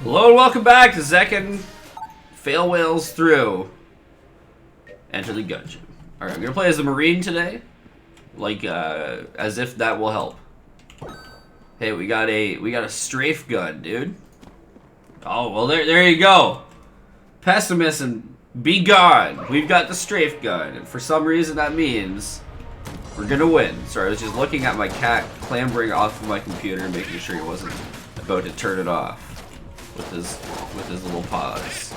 Hello and welcome back to Zekken Fail Whales Through. Enter the Gungeon. Alright, I'm gonna play as the Marine today. Like, as if that will help. Hey, we got a strafe gun, dude. Oh, well there you go. Pessimist and be gone. We've got the strafe gun, and for some reason that means we're gonna win. Sorry, I was just looking at my cat clambering off of my computer, making sure he wasn't about to turn it off with his little paws.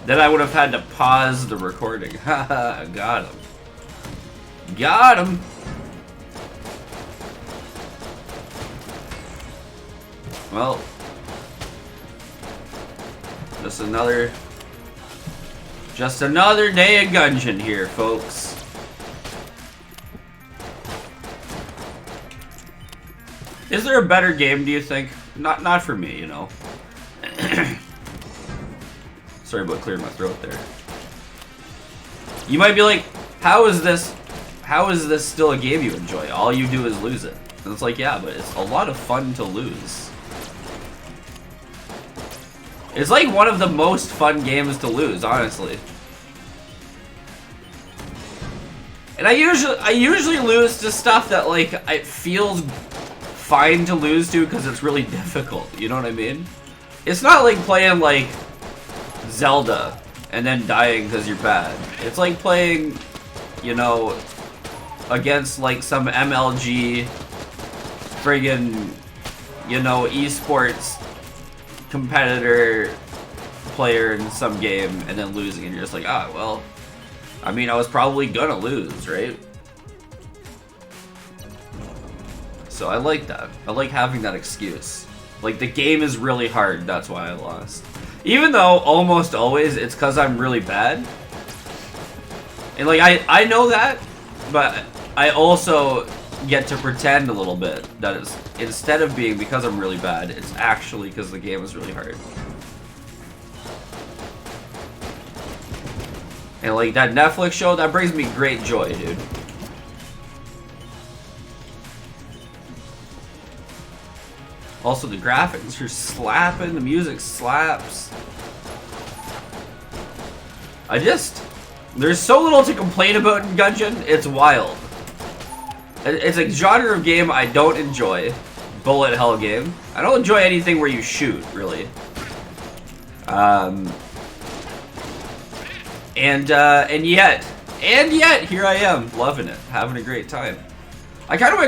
Then I would have had to pause the recording. Haha, got him. Got him. Well, just another day of Gungeon here, folks. Is there a better game, do you think? Not for me, you know. Sorry about clearing my throat there. You might be like, how is this still a game you enjoy? All you do is lose it. And it's like, yeah, but it's a lot of fun to lose. It's like one of the most fun games to lose, honestly. And I usually lose to stuff that, like, it feels fine to lose to because it's really difficult, you know what I mean? It's not like playing, like, Zelda and then dying because you're bad. It's like playing, you know, against, like, some MLG friggin', you know, esports competitor player in some game and then losing, and you're just like, ah, well, I mean, I was probably gonna lose, right? So I like that. I like having that excuse. Like, the game is really hard, that's why I lost. Even though, almost always, it's because I'm really bad. And, like, I know that, but I also get to pretend a little bit that it's, instead of being because I'm really bad, it's actually because the game is really hard. And, like, that Netflix show, that brings me great joy, dude. Also, the graphics are slapping, the music slaps. There's so little to complain about in Gungeon, it's wild. It's a genre of game I don't enjoy. Bullet hell game. I don't enjoy anything where you shoot, really. And yet, here I am, loving it, having a great time. I kind of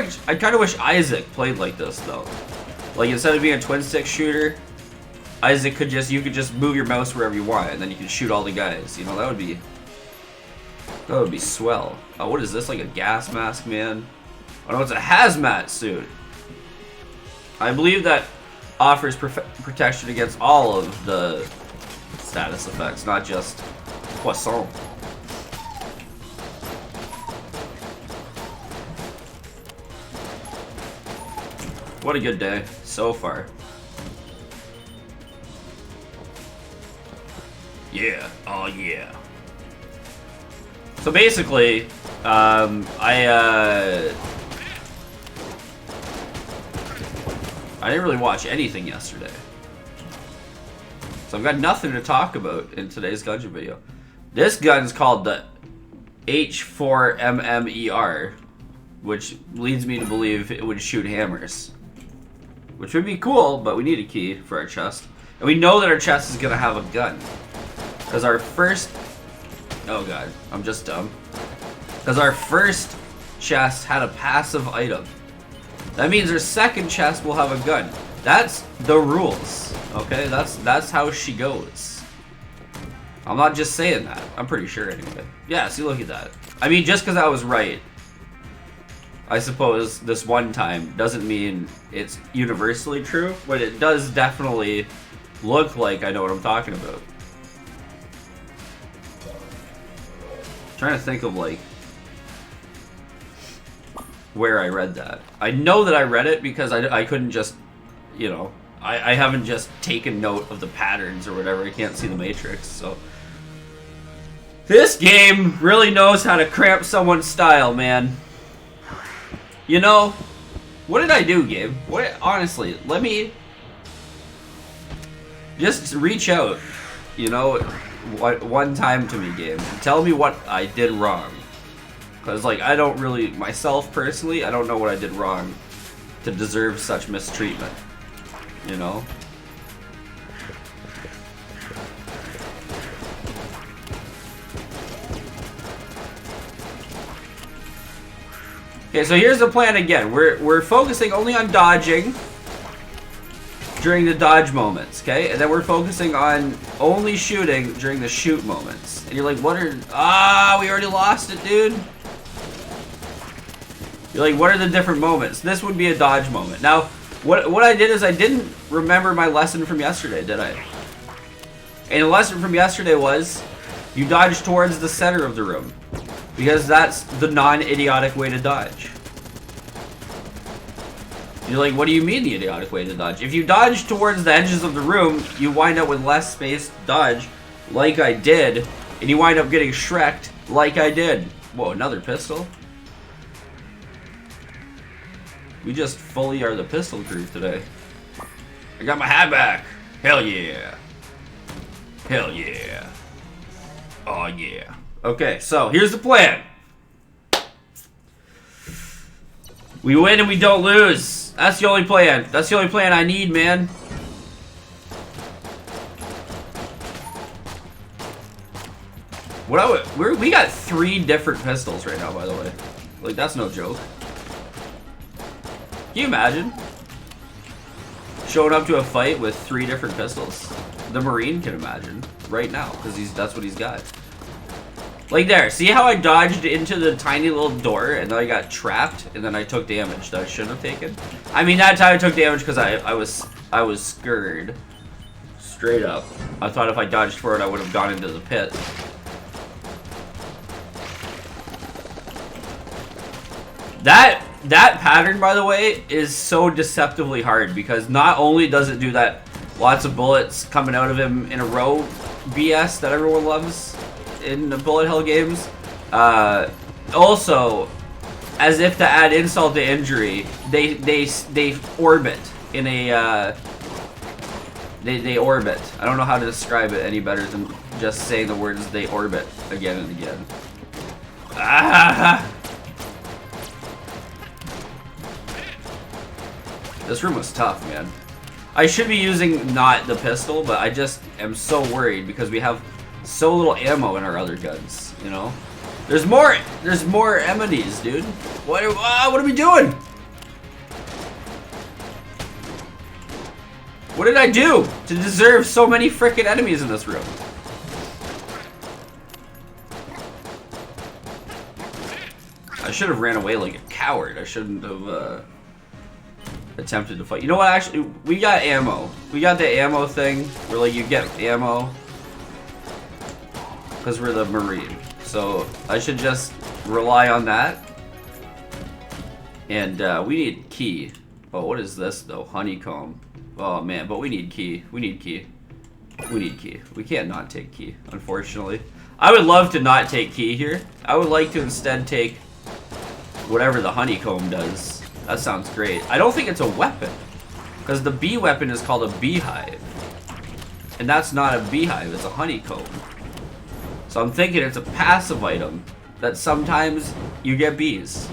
wish Isaac played like this, though. Like, instead of being a twin stick shooter, Isaac could you could just move your mouse wherever you want, and then you can shoot all the guys. You know, that would be swell. Oh, what is this? Like a gas mask, man? Oh no, it's a hazmat suit. I believe that offers protection against all of the status effects, not just poisson. What a good day so far. Yeah, oh yeah. So basically, I didn't really watch anything yesterday. So I've got nothing to talk about in today's Gungeon video. This gun's called the H4MMER, which leads me to believe it would shoot hammers. Which would be cool, but we need a key for our chest. And we know that our chest is gonna have a gun. Because our first... Oh god, I'm just dumb. Because our first chest had a passive item. That means our second chest will have a gun. That's the rules, okay? That's how she goes. I'm not just saying that. I'm pretty sure anyway. Yeah, see, look at that. I mean, just because I was right, I suppose, this one time, doesn't mean it's universally true, but it does definitely look like I know what I'm talking about. I'm trying to think of, like, where I read that. I know that I read it because I couldn't just, you know, I haven't just taken note of the patterns or whatever. I can't see the matrix, so. This game really knows how to cramp someone's style, man. You know, what did I do, Gabe? What, honestly, let me Just reach out, you know, one time to me, game. Tell me what I did wrong. Because, like, I don't really, myself personally, I don't know what I did wrong to deserve such mistreatment. You know? Okay, so here's the plan again. We're focusing only on dodging during the dodge moments, okay? And then we're focusing on only shooting during the shoot moments. And you're like, what are... Ah, we already lost it, dude. You're like, what are the different moments? This would be a dodge moment. Now, what I did is I didn't remember my lesson from yesterday, did I? And the lesson from yesterday was, you dodge towards the center of the room. Because that's the non-idiotic way to dodge. You're like, what do you mean the idiotic way to dodge? If you dodge towards the edges of the room, you wind up with less space to dodge, like I did, and you wind up getting Shrek'd, like I did. Whoa, another pistol? We just fully are the pistol crew today. I got my hat back! Hell yeah! Hell yeah! Oh yeah. Okay, so here's the plan. We win and we don't lose. That's the only plan. That's the only plan I need, man. We got 3 different pistols right now, by the way. Like, that's no joke. Can you imagine showing up to a fight with 3 different pistols? The Marine can imagine right now, because that's what he's got. Like there, see how I dodged into the tiny little door and then I got trapped and then I took damage that I shouldn't have taken? I mean, that time I took damage because I was scared. Straight up. I thought if I dodged forward I would have gone into the pit. That pattern, by the way, is so deceptively hard because not only does it do that lots of bullets coming out of him in a row BS that everyone loves in the bullet hell games, also, as if to add insult to injury, they orbit in a they orbit. I don't know how to describe it any better than just saying the words they orbit again and again. Ah! This room was tough, man. I should be using not the pistol, but I just am so worried because we have so little ammo in our other guns, you know? There's more enemies, dude. What are we doing? What did I do to deserve so many frickin' enemies in this room? I should have ran away like a coward. I shouldn't have attempted to fight. You know what, actually, we got ammo. We got the ammo thing where like you get ammo because we're the Marine. So I should just rely on that. And we need key. Oh, what is this though? Honeycomb. Oh man, but we need key. We need key. We need key. We can't not take key, unfortunately. I would love to not take key here. I would like to instead take whatever the honeycomb does. That sounds great. I don't think it's a weapon, because the bee weapon is called a beehive. And that's not a beehive, it's a honeycomb. So I'm thinking it's a passive item that sometimes you get bees.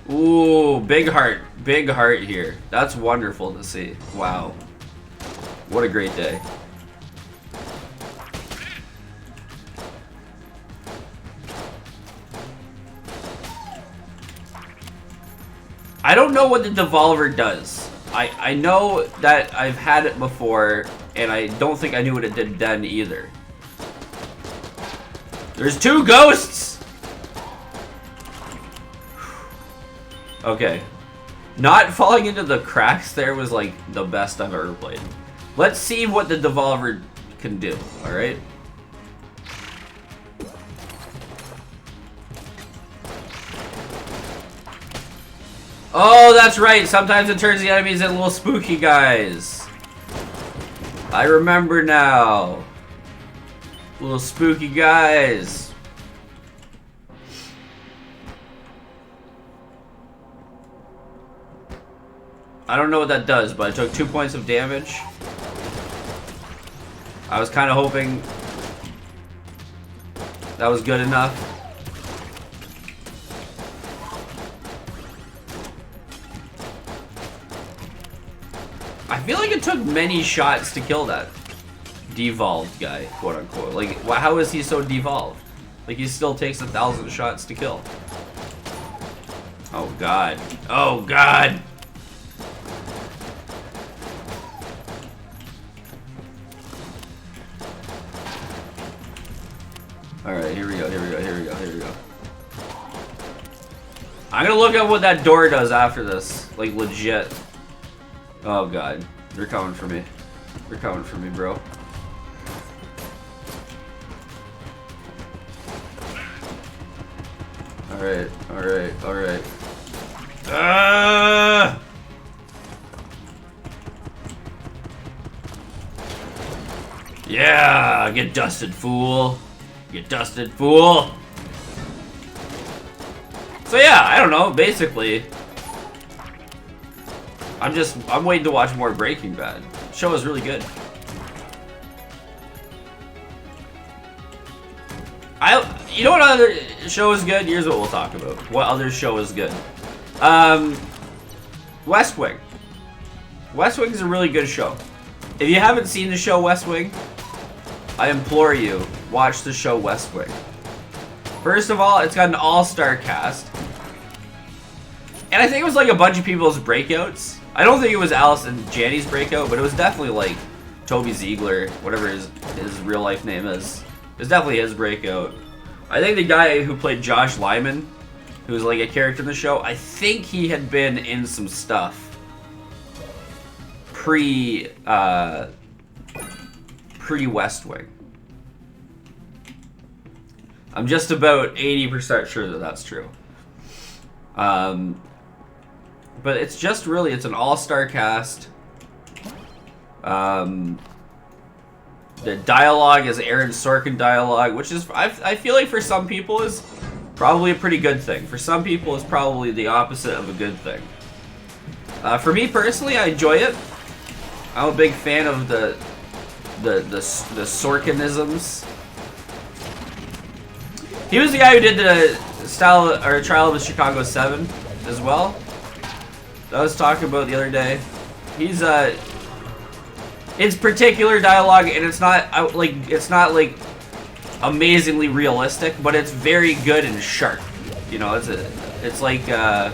Ooh, big heart here. That's wonderful to see. Wow. What a great day. I don't know what the devolver does. I know that I've had it before, and I don't think I knew what it did then either. There's 2 ghosts! Okay. Not falling into the cracks there was like the best I've ever played. Let's see what the devolver can do, alright? Oh, that's right. Sometimes it turns the enemies into little spooky guys. I remember now. Little spooky guys. I don't know what that does, but I took 2 points of damage. I was kind of hoping that was good enough. I feel like it took many shots to kill that devolved guy, quote unquote. Like, how is he so devolved? Like, he still takes 1,000 shots to kill. Oh god. Oh god! Alright, here we go, here we go, here we go, here we go. I'm gonna look at what that door does after this. Like, legit. Oh god. They're coming for me. They're coming for me, bro. Alright, alright, alright. Yeah, get dusted, fool. Get dusted, fool. So yeah, I don't know, basically I'm waiting to watch more Breaking Bad. The show is really good. You know what other show is good? Here's what we'll talk about. What other show is good? West Wing. West Wing is a really good show. If you haven't seen the show West Wing, I implore you, watch the show West Wing. First of all, it's got an all-star cast. And I think it was like a bunch of people's breakouts. I don't think it was Allison Janney's breakout, but it was definitely like Toby Ziegler, whatever his real life name is. It was definitely his breakout. I think the guy who played Josh Lyman, who was like a character in the show, I think he had been in some stuff pre-West Wing. I'm just about 80% sure that that's true. But it's just really, it's an all-star cast. The dialogue is Aaron Sorkin dialogue, which is, I feel like for some people is probably a pretty good thing. For some people it's probably the opposite of a good thing. For me personally, I enjoy it. I'm a big fan of the Sorkinisms. He was the guy who did the Trial of the Chicago 7 as well. That I was talking about the other day. He's it's particular dialogue, and it's not like amazingly realistic, but it's very good and sharp. You know, it's like yeah,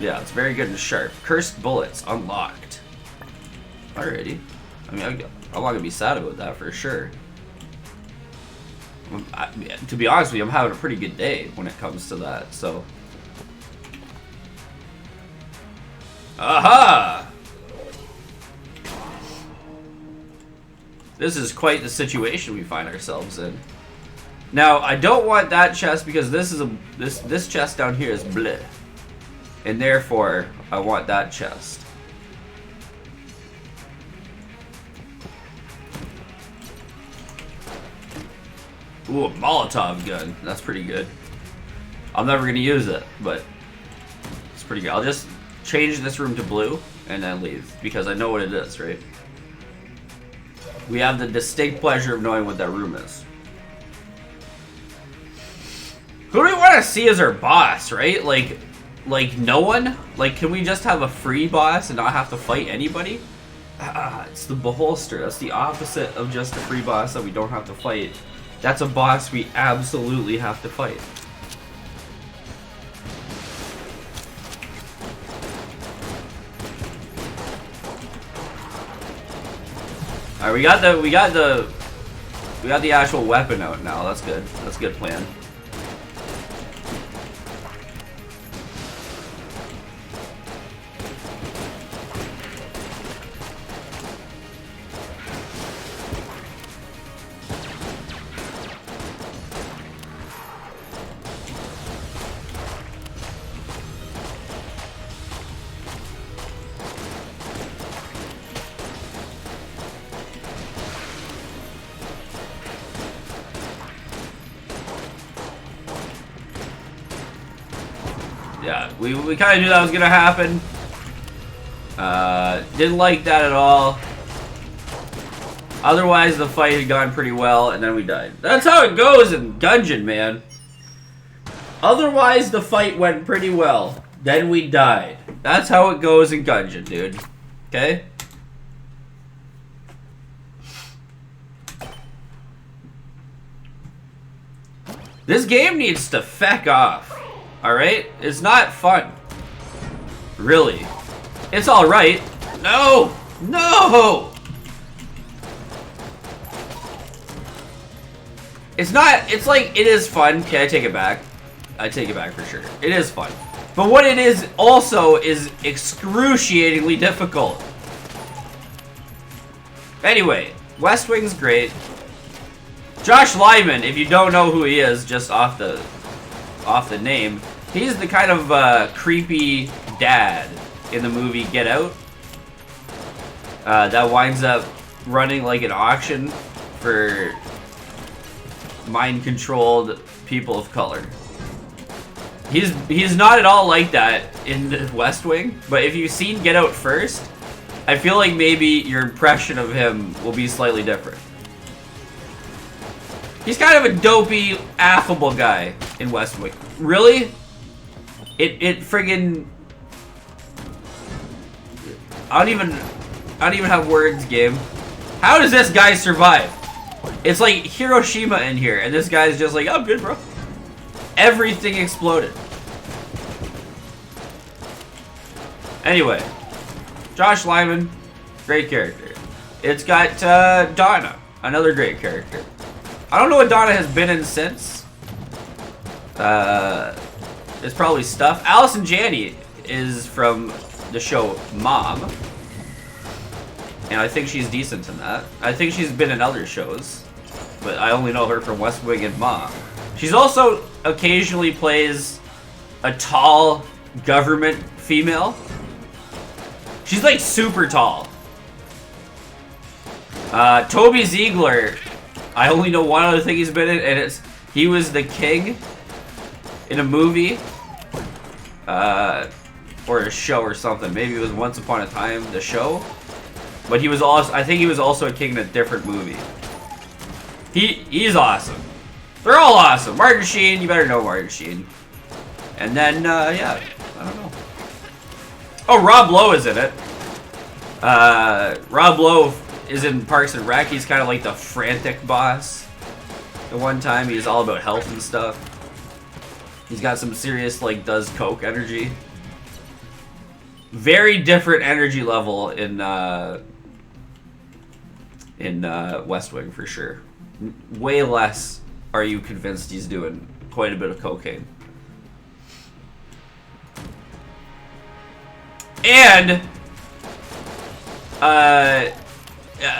it's very good and sharp. Cursed bullets unlocked. Alrighty. I mean, I'm not gonna be sad about that for sure. To be honest with you, I'm having a pretty good day when it comes to that, so. Aha! This is quite the situation we find ourselves in. Now, I don't want that chest because this chest down here is bleh. And therefore, I want that chest. Ooh, a Molotov gun. That's pretty good. I'm never gonna use it, but it's pretty good. I'll just change this room to blue and then leave because I know what it is, right? We have the distinct pleasure of knowing what that room is. Who do we want to see as our boss, right? Like no one? Like, can we just have a free boss and not have to fight anybody? It's the Beholster. That's the opposite of just a free boss that we don't have to fight. That's a boss we absolutely have to fight. Alright, we got the actual weapon out now. That's good. That's a good plan. Yeah, we kind of knew that was gonna happen. Didn't like that at all. Otherwise, the fight had gone pretty well, and then we died. That's how it goes in Gungeon, man. Otherwise, the fight went pretty well. Then we died. That's how it goes in Gungeon, dude. Okay? This game needs to feck off. Alright? It's not fun. Really. It's alright. No! No! It's not, it's like, it is fun. Okay, I take it back. I take it back for sure. It is fun. But what it is also is excruciatingly difficult. Anyway, West Wing's great. Josh Lyman, if you don't know who he is, just off the name, he's the kind of creepy dad in the movie Get Out that winds up running like an auction for mind-controlled people of color. He's not at all like that in the West Wing, but if you've seen Get Out first, I feel like maybe your impression of him will be slightly different. He's kind of a dopey, affable guy in West Wing. Really? It friggin'... I don't even have words, game. How does this guy survive? It's like Hiroshima in here, and this guy's just like, oh, I'm good, bro. Everything exploded. Anyway, Josh Lyman, great character. It's got Donna, another great character. I don't know what Donna has been in since. It's probably stuff. Allison Janney is from the show Mom. And I think she's decent in that. I think she's been in other shows. But I only know her from West Wing and Mom. She's also occasionally plays a tall government female. She's like super tall. Toby Ziegler, I only know one other thing he's been in, and he was the king in a movie. Or a show or something. Maybe it was Once Upon a Time, the show. But he was also, I think he was also a king in a different movie. He's awesome. They're all awesome. Martin Sheen, you better know Martin Sheen. And then, yeah, I don't know. Oh, Rob Lowe is in it. Rob Lowe is in Parks and Rec. He's kind of like the frantic boss. At one time, he's all about health and stuff. He's got some serious, like, does coke energy. Very different energy level in West Wing, for sure. Way less are you convinced he's doing quite a bit of cocaine. And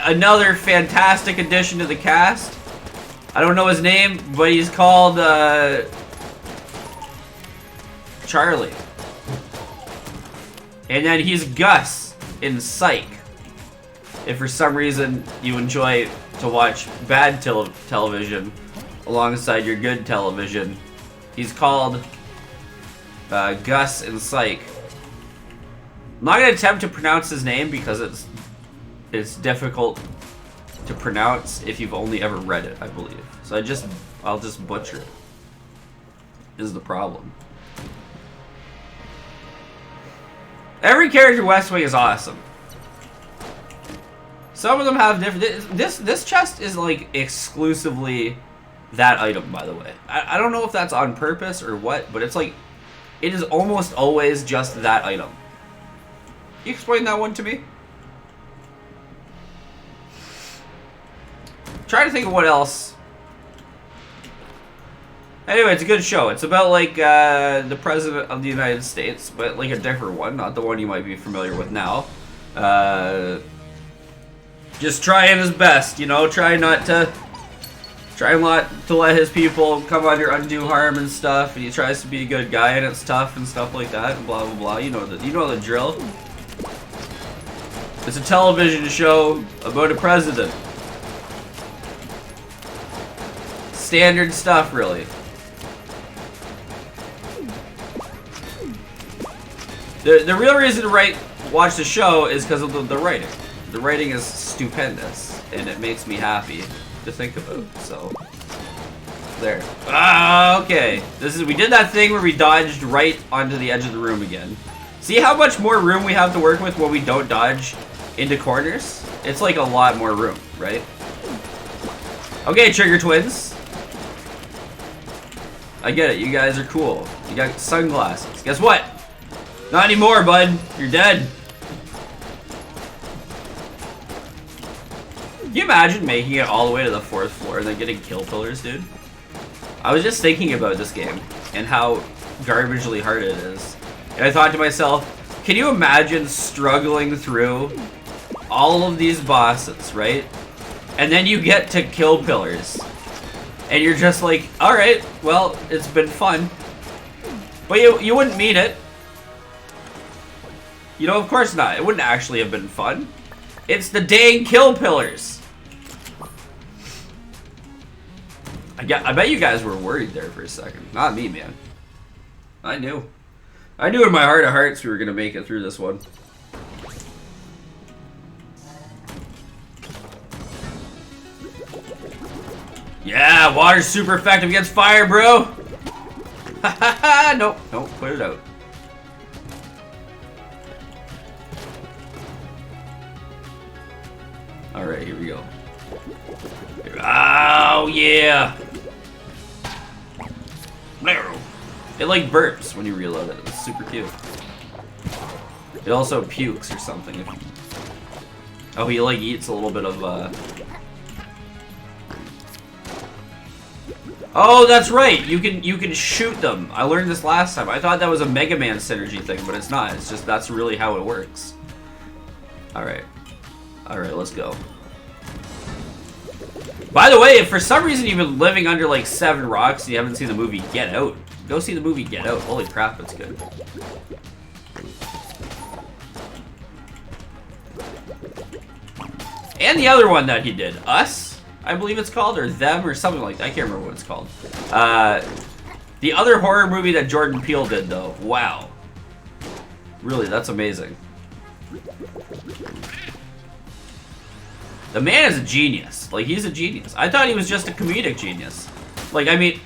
another fantastic addition to the cast. I don't know his name, but he's called Charlie. And then he's Gus in Psych. If for some reason you enjoy to watch bad television alongside your good television, he's called Gus in Psych. I'm not going to attempt to pronounce his name because it's difficult to pronounce if you've only ever read it, I believe. So I'll just butcher it. Is the problem. Every character in West Wing is awesome. Some of them have different... This chest is, like, exclusively that item, by the way. I don't know if that's on purpose or what, but it's like... It is almost always just that item. Can you explain that one to me? Trying to think of what else. Anyway, it's a good show. It's about, like, the President of the United States, but, like, a different one, not the one you might be familiar with now. Just trying his best, you know, try not to let his people come under undue harm and stuff, and he tries to be a good guy, and it's tough and stuff like that, and blah, blah, blah. You know the drill. It's a television show about a president. Standard stuff, really. The real reason to watch the show is because of the writing. The writing is stupendous, and it makes me happy to think about. So there. Ah, okay. We did that thing where we dodged right onto the edge of the room again. See how much more room we have to work with when we don't dodge into corners? It's like a lot more room, right? Okay, Trigger Twins. I get it. You guys are cool. You got sunglasses. Guess what? Not anymore, bud. You're dead. Can you imagine making it all the way to the 4th floor and then getting kill pillars, dude? I was just thinking about this game and how garbagely hard it is. And I thought to myself, can you imagine struggling through all of these bosses, right? And then you get to kill pillars. And you're just like, alright, well, it's been fun. But you wouldn't mean it. You know, of course not. It wouldn't actually have been fun. It's the dang kill pillars. I bet you guys were worried there for a second. Not me, man. I knew. I knew in my heart of hearts we were going to make it through this one. Yeah, water's super effective against fire, bro. Ha ha ha! Nope, nope, put it out. Alright, here we go. Oh, yeah! It like burps when you reload it. It's super cute. It also pukes or something. Oh, he like eats a little bit of Oh, that's right. You can shoot them. I learned this last time. I thought that was a Mega Man synergy thing, but it's not. It's just that's really how it works. Alright. Alright, let's go. By the way, if for some reason you've been living under like 7 rocks and you haven't seen the movie Get Out, go see the movie Get Out. Holy crap, it's good. And the other one that he did, Us, I believe it's called, or Them, or something like that. I can't remember what it's called. The other horror movie that Jordan Peele did, though, wow. Really, that's amazing. The man is a genius. Like, he's a genius. I thought he was just a comedic genius. Like, I mean,